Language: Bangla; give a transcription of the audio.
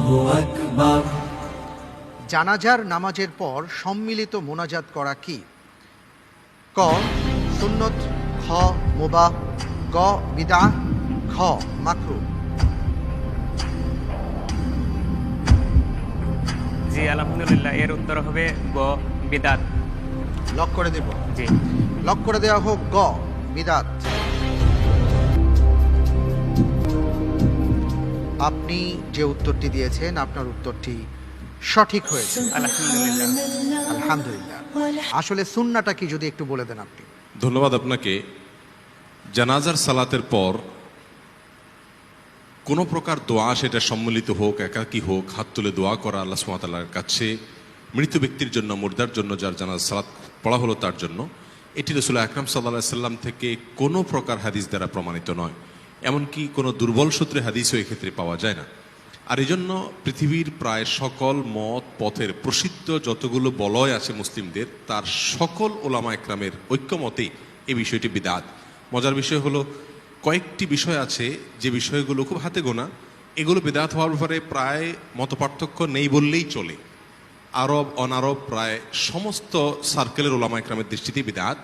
আল্লাহু আকবার। জানাজার নামাজের পর সম্মিলিত মোনাজাত করা কি? ক সুন্নত, খ মুবাহ, গ বিদআহ, খ মাকরুহ। জি আলহামদুলিল্লাহ, এর উত্তর হবে গ বিদাত। লক করে দেব। জি লক করে দেওয়া হোক গ বিদাত। আপনি যে উত্তরটি দিয়েছেন আপনার উত্তরটি সঠিক হয়েছে, আলহামদুলিল্লাহ। আলহামদুলিল্লাহ। আসলে সুন্নাটা কি যদি একটু বলে দেন আপনি। ধন্যবাদ আপনাকে। জানাজার সালাতের পর কোনো প্রকার দোয়া, সেটা সম্মিলিত হোক একাকী হোক, হাত তুলে দোয়া করা আল্লাহ সুবহানাহু ওয়া তাআলার কাছে মৃত ব্যক্তির জন্য, মুর্দার জন্য, যার জানাজার সালাত পড়া হলো তার জন্য, এটি রাসূল আকরাম সাল্লাল্লাহু আলাইহি সাল্লাম থেকে কোনো প্রকার হাদিস দ্বারা প্রমাণিত নয়। এমনকি কোনো দুর্বল সূত্রে হাদিসও এক্ষেত্রে পাওয়া যায় না। আর এই জন্য পৃথিবীর প্রায় সকল মত পথের প্রসিদ্ধ যতগুলো বলয় আছে মুসলিমদের, তার সকল ওলামা একরামের ঐক্যমতেই এই বিষয়টি বিদআত। মজার বিষয় হলো, কয়েকটি বিষয় আছে যে বিষয়গুলো খুব হাতে গোনা, এগুলো বিদআত হওয়ার ব্যাপারে প্রায় মতপার্থক্য নেই বললেই চলে। আরব অনারব প্রায় সমস্ত সার্কেলের ওলামা একরামের দৃষ্টিতেই বিদআত।